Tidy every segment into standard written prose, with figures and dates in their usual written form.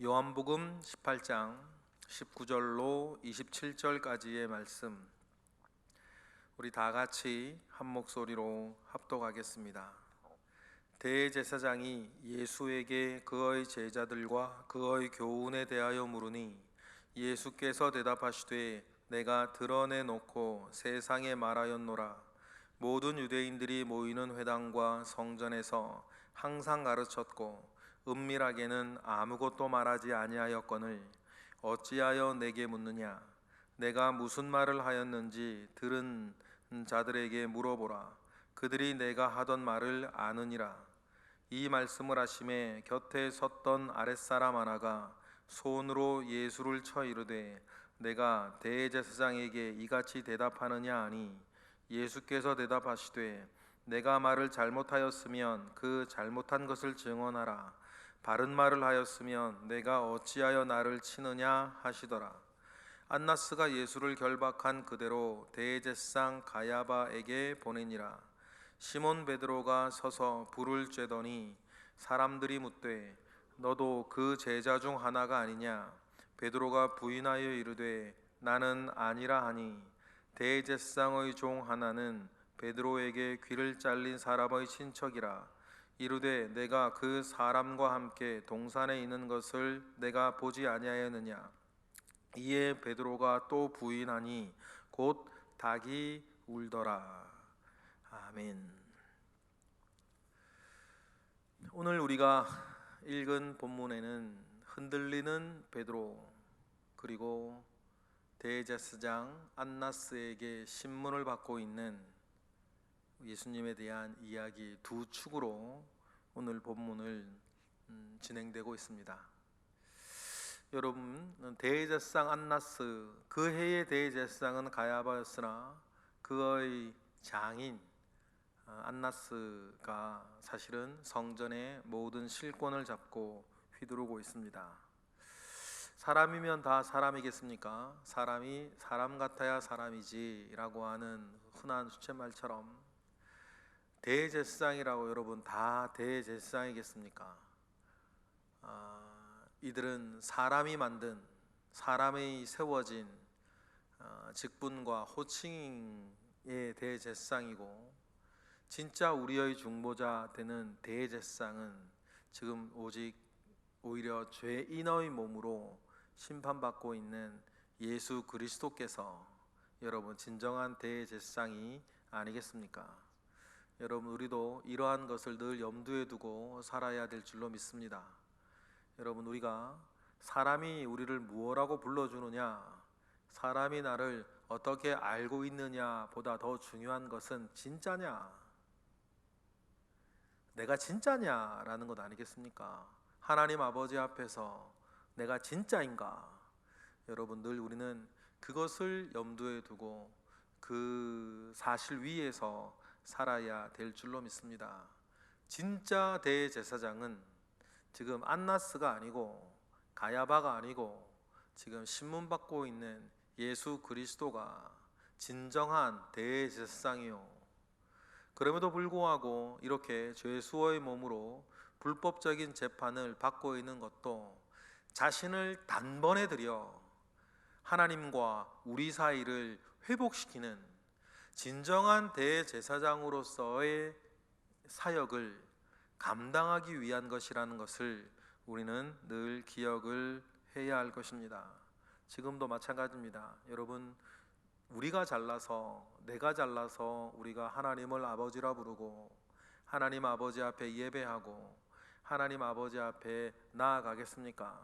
요한복음 18장 19절로 27절까지의 말씀, 우리 다 같이 한 목소리로 합독하겠습니다. 대제사장이 예수에게 그의 제자들과 그의 교훈에 대하여 물으니 예수께서 대답하시되 내가 드러내놓고 세상에 말하였노라. 모든 유대인들이 모이는 회당과 성전에서 항상 가르쳤고 은밀하게는 아무것도 말하지 아니하였거늘 어찌하여 내게 묻느냐? 내가 무슨 말을 하였는지 들은 자들에게 물어보라. 그들이 내가 하던 말을 아느니라. 이 말씀을 하심에 곁에 섰던 아랫사람 하나가 손으로 예수를 쳐 이르되 내가 대제사장에게 이같이 대답하느냐 하니 예수께서 대답하시되 내가 말을 잘못하였으면 그 잘못한 것을 증언하라. 바른 말을 하였으면 내가 어찌하여 나를 치느냐 하시더라. 안나스가 예수를 결박한 그대로 대제사장 가야바에게 보내니라. 시몬 베드로가 서서 불을 쬐더니 사람들이 묻되 너도 그 제자 중 하나가 아니냐? 베드로가 부인하여 이르되 나는 아니라 하니 대제사장의 종 하나는 베드로에게 귀를 잘린 사람의 친척이라. 이르되 내가 그 사람과 함께 동산에 있는 것을 내가 보지 아니하였느냐? 이에 베드로가 또 부인하니 곧 닭이 울더라. 아멘. 오늘 우리가 읽은 본문에는 흔들리는 베드로 그리고 대제사장 안나스에게 신문을 받고 있는 예수님에 대한 이야기 두 축으로 오늘 본문을 진행되고 있습니다. 여러분, 대제사장 안나스, 그 해의 대제사장은 가야바였으나 그의 장인 안나스가 사실은 성전의 모든 실권을 잡고 휘두르고 있습니다. 사람이면 다 사람이겠습니까? 사람이 사람 같아야 사람이지 라고 하는 흔한 수채말처럼 대제사장이라고 여러분 다 대제사장이겠습니까? 이들은 사람이 만든, 사람이 세워진 직분과 호칭의 대제사장이고 진짜 우리의 중보자 되는 대제사장은 지금 오히려 죄인의 몸으로 심판받고 있는 예수 그리스도께서 여러분 진정한 대제사장이 아니겠습니까? 여러분, 우리도 이러한 것을 늘 염두에 두고 살아야 될 줄로 믿습니다. 여러분, 우리가 사람이 우리를 무엇라고 불러주느냐, 사람이 나를 어떻게 알고 있느냐 보다 더 중요한 것은 진짜냐, 내가 진짜냐 라는 것 아니겠습니까? 하나님 아버지 앞에서 내가 진짜인가? 여러분, 늘 우리는 그것을 염두에 두고 그 사실 위에서 살아야 될 줄로 믿습니다. 진짜 대제사장은 지금 안나스가 아니고 가야바가 아니고 지금 신문받고 있는 예수 그리스도가 진정한 대제사장이요. 그럼에도 불구하고 이렇게 죄수의 몸으로 불법적인 재판을 받고 있는 것도 자신을 단번에 들여 하나님과 우리 사이를 회복시키는 진정한 대제사장으로서의 사역을 감당하기 위한 것이라는 것을 우리는 늘 기억을 해야 할 것입니다. 지금도 마찬가지입니다. 여러분, 우리가 잘나서, 내가 잘나서 우리가 하나님을 아버지라 부르고 하나님 아버지 앞에 예배하고 하나님 아버지 앞에 나아가겠습니까?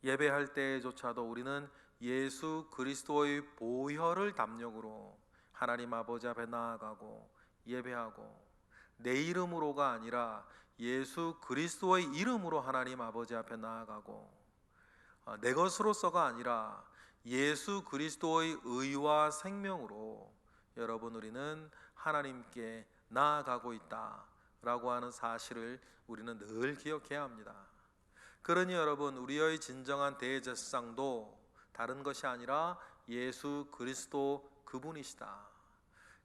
예배할 때조차도 우리는 예수 그리스도의 보혈을 담력으로 하나님 아버지 앞에 나아가고 예배하고 내 이름으로가 아니라 예수 그리스도의 이름으로 하나님 아버지 앞에 나아가고 내 것으로서가 아니라 예수 그리스도의 의와 생명으로 여러분 우리는 하나님께 나아가고 있다라고 하는 사실을 우리는 늘 기억해야 합니다. 그러니 여러분, 우리의 진정한 대제사장도 다른 것이 아니라 예수 그리스도 그분이시다.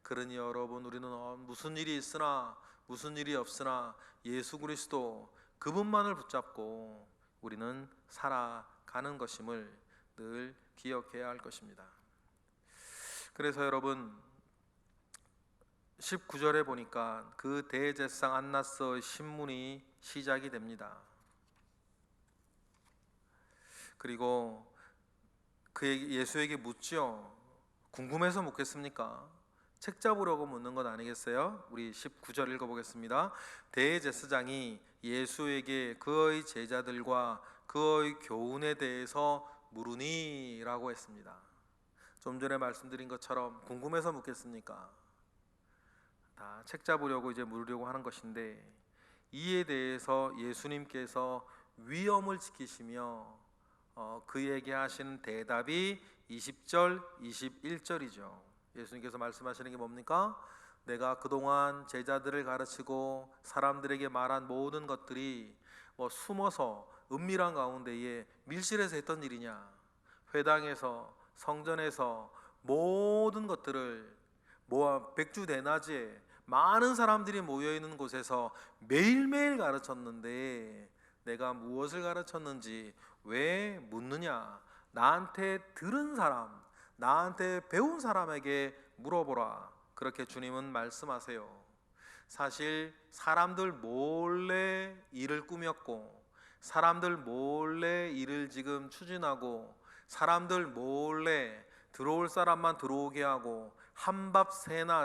그러니 여러분, 우리는 무슨 일이 있으나 무슨 일이 없으나 예수 그리스도 그분만을 붙잡고 우리는 살아가는 것임을 늘 기억해야 할 것입니다. 그래서 여러분 19절에 보니까 그 대제사장 안나스의 신문이 시작이 됩니다. 그리고 예수에게 묻죠. 궁금해서 묻겠습니까? 책 잡으려고 묻는 건 아니겠어요? 우리 19절 읽어보겠습니다. 대제사장이 예수에게 그의 제자들과 그의 교훈에 대해서 물으니 라고 했습니다. 좀 전에 말씀드린 것처럼 궁금해서 묻겠습니까? 다 책 잡으려고 이제 물으려고 하는 것인데, 이에 대해서 예수님께서 위엄을 지키시며 그에게 하시는 대답이 20절, 21절이죠. 예수님께서 말씀하시는 게 뭡니까? 내가 그동안 제자들을 가르치고 사람들에게 말한 모든 것들이 숨어서 은밀한 가운데에 밀실에서 했던 일이냐? 회당에서, 성전에서 모든 것들을 모아 백주대낮에 많은 사람들이 모여있는 곳에서 매일매일 가르쳤는데 내가 무엇을 가르쳤는지 왜 묻느냐? 나한테 들은 사람, 나한테 배운 사람에게 물어보라. 그렇게 주님은 말씀하세요. 사실 사람들 몰래 일을 꾸몄고, 사람들 몰래 일을 지금 추진하고, 사람들 몰래 들어올 사람만 들어오게 하고 한밤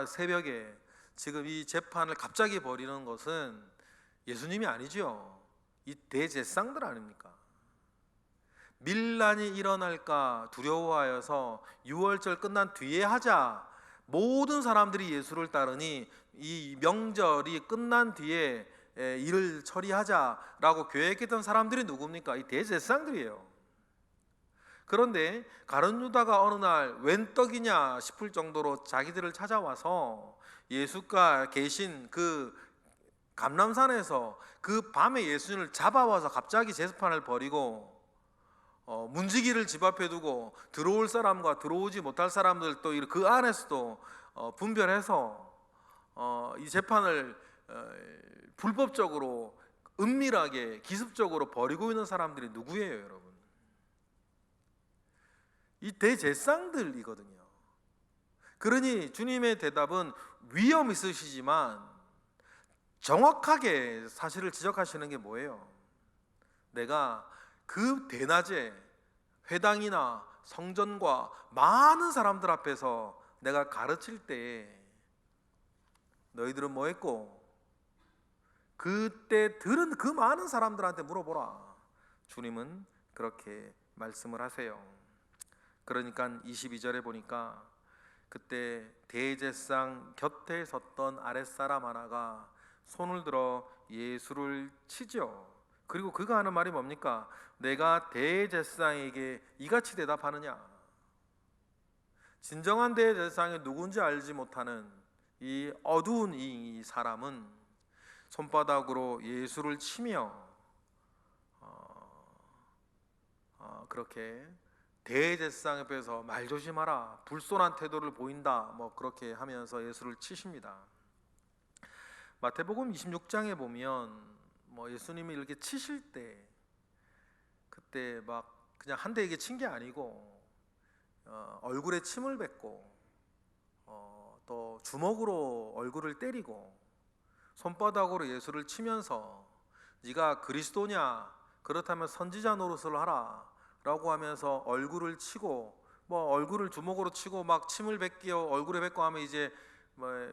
새벽에 지금 이 재판을 갑자기 벌이는 것은 예수님이 아니죠. 이 대제사장들 아닙니까? 밀란이 일어날까 두려워하여서 6월절 끝난 뒤에 하자, 모든 사람들이 예수를 따르니 이 명절이 끝난 뒤에 일을 처리하자라고 계획했던 사람들이 누굽니까? 이 대제사장들이에요. 그런데 가룟 유다가 어느 날 웬 떡이냐 싶을 정도로 자기들을 찾아와서 예수가 계신 그 감람산에서 그 밤에 예수님을 잡아와서 갑자기 재판을 벌이고 문지기를 집 앞에 두고 들어올 사람과 들어오지 못할 사람들 또 그 안에서도 분별해서 이 재판을 불법적으로 은밀하게 기습적으로 벌이고 있는 사람들이 누구예요, 여러분? 이 대제사장들이거든요. 그러니 주님의 대답은 위험 있으시지만 정확하게 사실을 지적하시는 게 뭐예요? 내가 그 대낮에 회당이나 성전과 많은 사람들 앞에서 내가 가르칠 때 너희들은 뭐 했고? 그때 들은 그 많은 사람들한테 물어보라. 주님은 그렇게 말씀을 하세요. 그러니까 22절에 보니까 그때 대제사장 곁에 섰던 아랫사람 하나가 손을 들어 예수를 치죠. 그리고 그가 하는 말이 뭡니까? 내가 대제사장에게 이같이 대답하느냐? 진정한 대제사장이 누군지 알지 못하는 이 어두운 이 사람은 손바닥으로 예수를 치며 그렇게 대제사장 앞에서 말 조심하라, 불손한 태도를 보인다, 그렇게 하면서 예수를 치십니다. 마태복음 26장에 보면 예수님이 이렇게 치실 때 그때 막 그냥 한 대에게 친 게 아니고 얼굴에 침을 뱉고 또 주먹으로 얼굴을 때리고 손바닥으로 예수를 치면서 네가 그리스도냐? 그렇다면 선지자 노릇을 하라 라고 하면서 얼굴을 치고 얼굴을 주먹으로 치고 막 침을 뱉기요 얼굴에 뱉고 하면 이제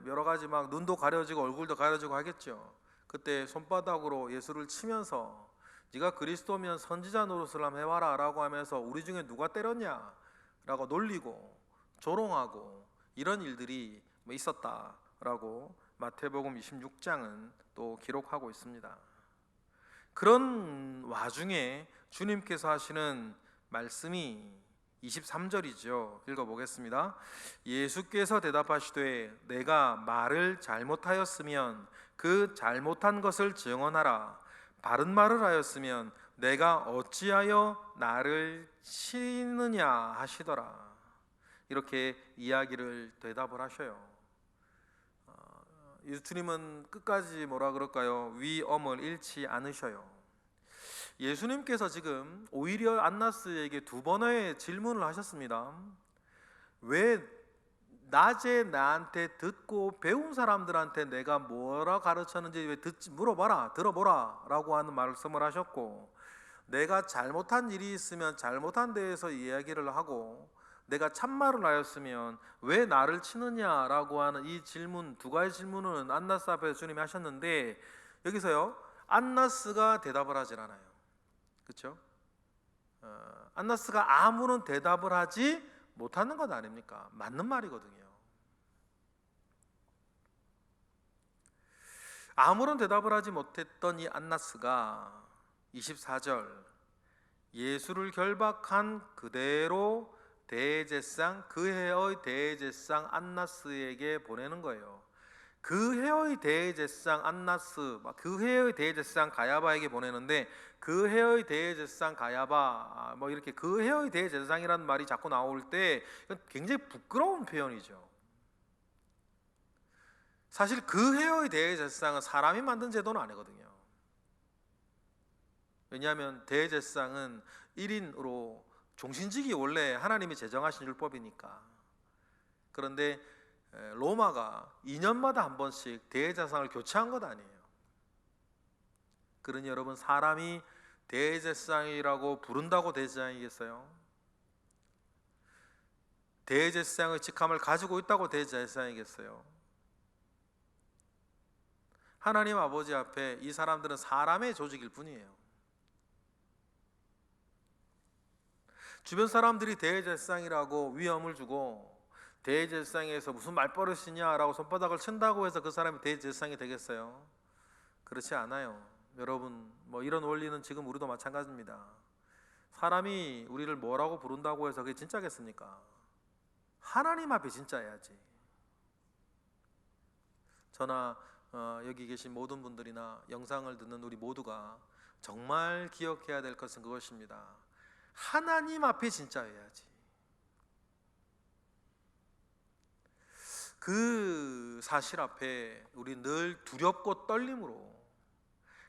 여러 가지 막 눈도 가려지고 얼굴도 가려지고 하겠죠. 그때 손바닥으로 예수를 치면서 네가 그리스도면 선지자 노릇을 한번 해와라 라고 하면서 우리 중에 누가 때렸냐 라고 놀리고 조롱하고 이런 일들이 있었다라고 마태복음 26장은 또 기록하고 있습니다. 그런 와중에 주님께서 하시는 말씀이 23절이죠. 읽어보겠습니다. 예수께서 대답하시되 내가 말을 잘못하였으면 그 잘못한 것을 증언하라. 바른 말을 하였으면 내가 어찌하여 나를 치느냐 하시더라. 이렇게 이야기를 대답을 하셔요. 예수님은 끝까지 뭐라 그럴까요? 위엄을 잃지 않으셔요. 예수님께서 지금 오히려 안나스에게 두 번의 질문을 하셨습니다. 왜 낮에 나한테 듣고 배운 사람들한테 내가 뭐라 가르쳤는지 왜 물어봐라, 들어보라 라고 하는 말씀을 하셨고, 내가 잘못한 일이 있으면 잘못한 데에서 이야기를 하고, 내가 참말을 하였으면 왜 나를 치느냐라고 하는 이 질문, 두 가지 질문은 안나스 앞에 주님이 하셨는데, 여기서요 안나스가 대답을 하질 않아요. 그렇죠? 안나스가 아무런 대답을 하지 못하는 것 아닙니까? 맞는 말이거든요. 아무런 대답을 하지 못했던 이 안나스가 24절 예수를 결박한 그대로 대제사장 그 해의 대제사장 안나스에게 보내는 거예요. 그 해의 대제사장 안나스, 그 해의 대제사장 가야바에게 보내는데, 그 해의 대제사장 가야바, 뭐 이렇게 그 해의 대제사장이라는 말이 자꾸 나올 때 굉장히 부끄러운 표현이죠. 사실 그 해의 대제사장은 사람이 만든 제도는 아니거든요. 왜냐하면 대제사장은 1인으로 종신직이 원래 하나님이 제정하신 율법이니까. 그런데 로마가 2년마다 한 번씩 대제사장을 교체한 것 아니에요. 그러니 여러분, 사람이 대제사장이라고 부른다고 대제사장이겠어요? 대제사장의 직함을 가지고 있다고 대제사장이겠어요? 하나님 아버지 앞에 이 사람들은 사람의 조직일 뿐이에요. 주변 사람들이 대제사장이라고 위험을 주고 대제사장에서 무슨 말버릇이냐라고 손바닥을 친다고 해서 그 사람이 대제사장이 되겠어요? 그렇지 않아요. 여러분, 뭐 이런 원리는 지금 우리도 마찬가지입니다. 사람이 우리를 뭐라고 부른다고 해서 그게 진짜겠습니까? 하나님 앞에 진짜야지. 저나 여기 계신 모든 분들이나 영상을 듣는 우리 모두가 정말 기억해야 될 것은 그것입니다. 하나님 앞에 진짜여야지. 그 사실 앞에 우리 늘 두렵고 떨림으로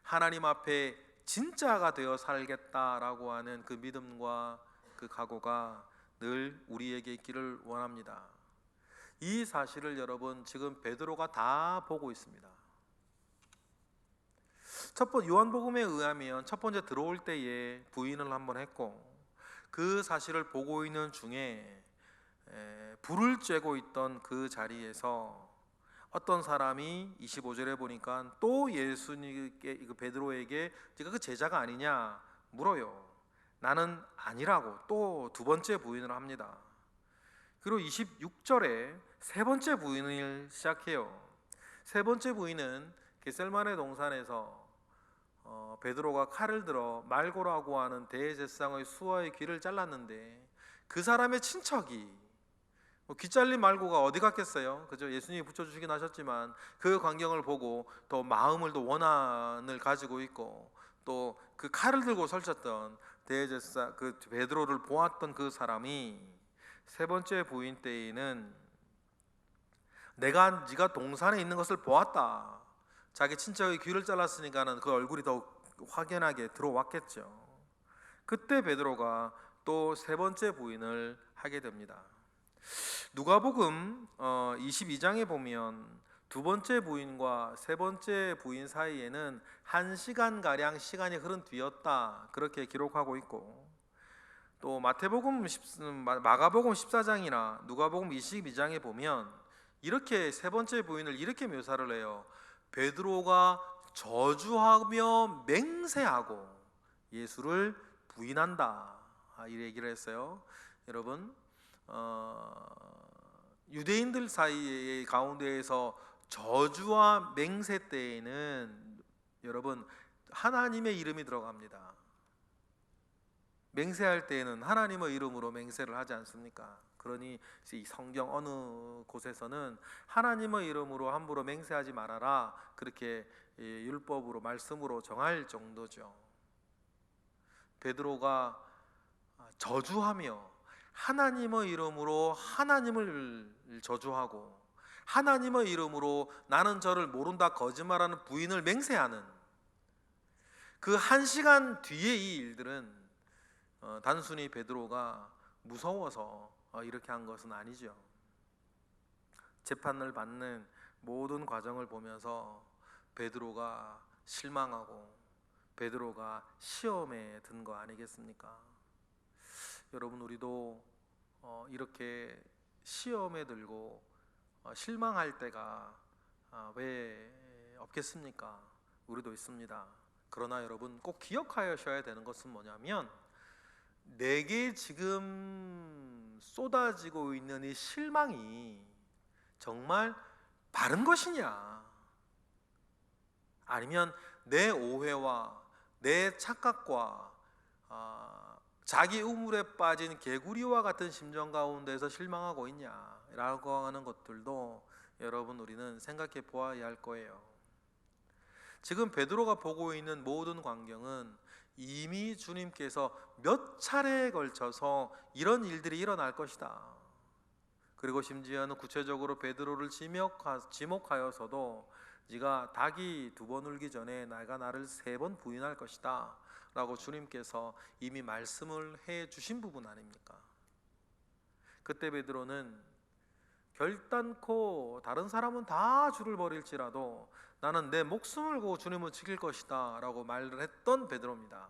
하나님 앞에 진짜가 되어 살겠다라고 하는 그 믿음과 그 각오가 늘 우리에게 있기를 원합니다. 이 사실을 여러분 지금 베드로가 다 보고 있습니다. 요한복음에 의하면 첫 번째 들어올 때에 부인을 한번 했고, 그 사실을 보고 있는 중에 불을 쬐고 있던 그 자리에서 어떤 사람이 25절에 보니까 또 예수님께, 베드로에게 네가 그 제자가 아니냐 물어요. 나는 아니라고 또 두 번째 부인을 합니다. 그리고 26절에 세 번째 부인을 시작해요. 세 번째 부인은 겟셀마네 동산에서 베드로가 칼을 들어 말고라고 하는 대제사장의 수하의 귀를 잘랐는데, 그 사람의 친척이, 귀 잘린 말고가 어디 갔겠어요? 그죠? 예수님이 붙여주시긴 하셨지만 그 광경을 보고 더 마음을 더 원한을 가지고 있고, 또 그 칼을 들고 설쳤던 대제사 그 베드로를 보았던 그 사람이 세 번째 부인 때에는 내가 네가 동산에 있는 것을 보았다. 자기 친척의 귀를 잘랐으니까는 그 얼굴이 더 확연하게 들어왔겠죠. 그때 베드로가 또 세 번째 부인을 하게 됩니다. 누가복음 22장에 보면 두 번째 부인과 세 번째 부인 사이에는 1시간가량 시간이 흐른 뒤였다, 그렇게 기록하고 있고, 또 마가복음 14장이나 누가복음 22장에 보면 이렇게 세 번째 부인을 이렇게 묘사를 해요. 베드로가 저주하며 맹세하고 예수를 부인한다, 이 얘기를 했어요. 여러분, 유대인들 사이의 가운데에서 저주와 맹세 때에는 여러분 하나님의 이름이 들어갑니다. 맹세할 때에는 하나님의 이름으로 맹세를 하지 않습니까? 그러니 이 성경 어느 곳에서는 하나님의 이름으로 함부로 맹세하지 말아라, 그렇게 율법으로 말씀으로 정할 정도죠. 베드로가 저주하며 하나님의 이름으로 하나님을 저주하고 하나님의 이름으로 나는 저를 모른다 거짓말하는 부인을 맹세하는, 그 1시간 뒤에 이 일들은 단순히 베드로가 무서워서 이렇게 한 것은 아니죠. 재판을 받는 모든 과정을 보면서 베드로가 실망하고 베드로가 시험에 든 거 아니겠습니까? 여러분, 우리도 이렇게 시험에 들고 실망할 때가 왜 없겠습니까? 우리도 있습니다. 그러나 여러분, 꼭 기억하셔야 되는 것은 뭐냐면, 내게 지금 쏟아지고 있는 이 실망이 정말 바른 것이냐, 아니면 내 오해와 내 착각과 자기 우물에 빠진 개구리와 같은 심정 가운데서 실망하고 있냐라고 하는 것들도 여러분, 우리는 생각해 보아야 할 거예요. 지금 베드로가 보고 있는 모든 광경은 이미 주님께서 몇 차례에 걸쳐서 이런 일들이 일어날 것이다. 그리고 심지어는 구체적으로 베드로를 지목하여서도 네가 닭이 2번 울기 전에 내가 나를 3번 부인할 것이다 라고 주님께서 이미 말씀을 해 주신 부분 아닙니까? 그때 베드로는 결단코 다른 사람은 다 주를 버릴지라도 나는 내 목숨을 걸고 주님을 지킬 것이다 라고 말을 했던 베드로입니다.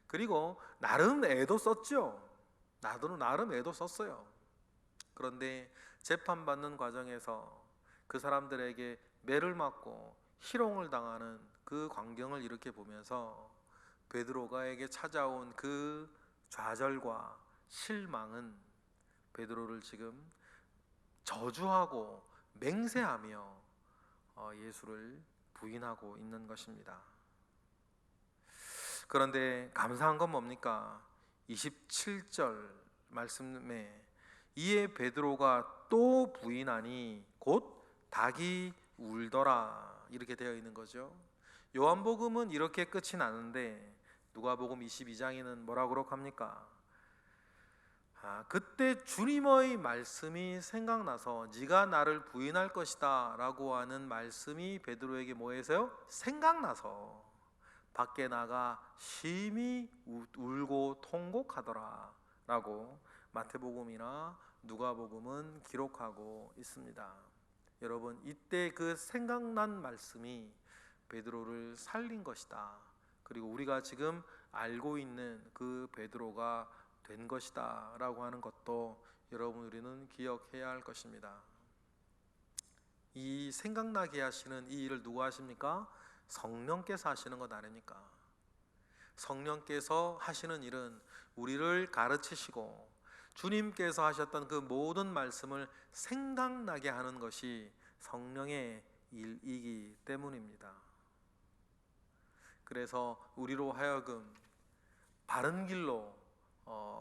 그리고 나름 애도 썼죠. 나름 애도 썼어요. 그런데 재판받는 과정에서 그 사람들에게 매를 맞고 희롱을 당하는 그 광경을 이렇게 보면서 베드로가에게 찾아온 그 좌절과 실망은 베드로를 지금 저주하고 맹세하며 예수를 부인하고 있는 것입니다. 그런데 감사한 건 뭡니까? 27절 말씀에 이에 베드로가 또 부인하니 곧 닭이 울더라 이렇게 되어 있는 거죠. 요한복음은 이렇게 끝이 나는데 누가복음 22장에는 뭐라고 기록합니까? 그때 주님의 말씀이 생각나서 네가 나를 부인할 것이다 라고 하는 말씀이 베드로에게 뭐해서요? 생각나서 밖에 나가 심히 울고 통곡하더라 라고 마태복음이나 누가복음은 기록하고 있습니다. 여러분, 이때 그 생각난 말씀이 베드로를 살린 것이다. 그리고 우리가 지금 알고 있는 그 베드로가 된 것이다 라고 하는 것도 여러분, 우리는 기억해야 할 것입니다. 이 생각나게 하시는 이 일을 누가 하십니까? 성령께서 하시는 것 아닙니까? 성령께서 하시는 일은 우리를 가르치시고 주님께서 하셨던 그 모든 말씀을 생각나게 하는 것이 성령의 일이기 때문입니다. 그래서 우리로 하여금 바른 길로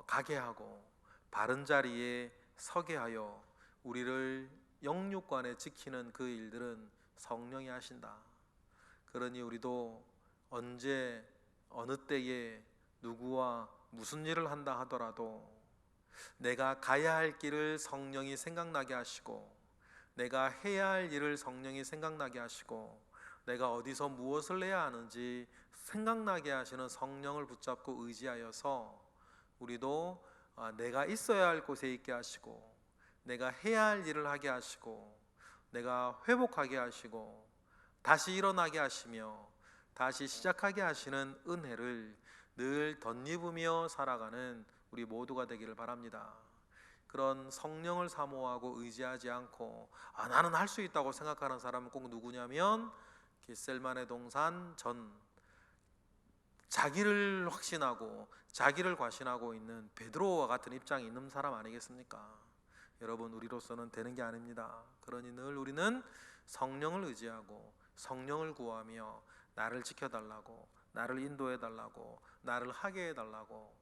가게 하고 바른 자리에 서게 하여 우리를 영육간에 지키는 그 일들은 성령이 하신다. 그러니 우리도 언제 어느 때에 누구와 무슨 일을 한다 하더라도 내가 가야 할 길을 성령이 생각나게 하시고 내가 해야 할 일을 성령이 생각나게 하시고 내가 어디서 무엇을 해야 하는지 생각나게 하시는 성령을 붙잡고 의지하여서 우리도 내가 있어야 할 곳에 있게 하시고 내가 해야 할 일을 하게 하시고 내가 회복하게 하시고 다시 일어나게 하시며 다시 시작하게 하시는 은혜를 늘 덧입으며 살아가는 우리 모두가 되기를 바랍니다. 그런 성령을 사모하고 의지하지 않고 나는 할 수 있다고 생각하는 사람은 꼭 누구냐면 겟셀만의 동산 전 자기를 확신하고 자기를 과신하고 있는 베드로와 같은 입장이 있는 사람 아니겠습니까? 여러분, 우리로서는 되는 게 아닙니다. 그러니 늘 우리는 성령을 의지하고 성령을 구하며 나를 지켜달라고, 나를 인도해달라고, 나를 하게 해달라고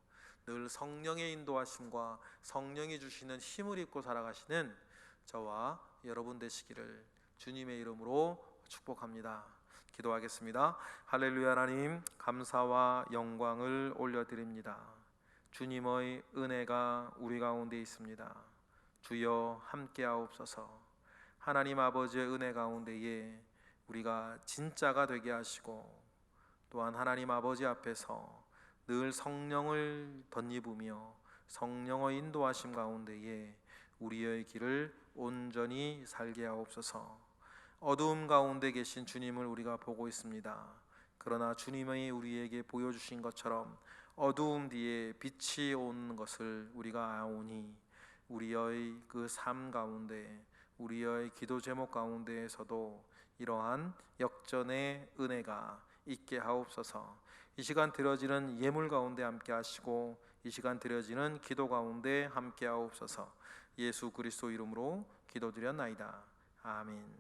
늘 성령의 인도하심과 성령이 주시는 힘을 입고 살아가시는 저와 여러분 되시기를 주님의 이름으로 축복합니다. 기도하겠습니다. 할렐루야. 하나님, 감사와 영광을 올려드립니다. 주님의 은혜가 우리 가운데 있습니다. 주여 함께하옵소서. 하나님 아버지의 은혜 가운데에 우리가 진짜가 되게 하시고 또한 하나님 아버지 앞에서 늘 성령을 덧입으며 성령의 인도하심 가운데에 우리의 길을 온전히 살게 하옵소서. 어두움 가운데 계신 주님을 우리가 보고 있습니다. 그러나 주님이 우리에게 보여주신 것처럼 어두움 뒤에 빛이 오는 것을 우리가 아오니 우리의 그 삶 가운데, 우리의 기도 제목 가운데에서도 이러한 역전의 은혜가 있게 하옵소서. 이 시간 드려지는 예물 가운데 함께 하시고 이 시간 드려지는 기도 가운데 함께 하옵소서. 예수 그리스도 이름으로 기도드렸나이다. 아멘.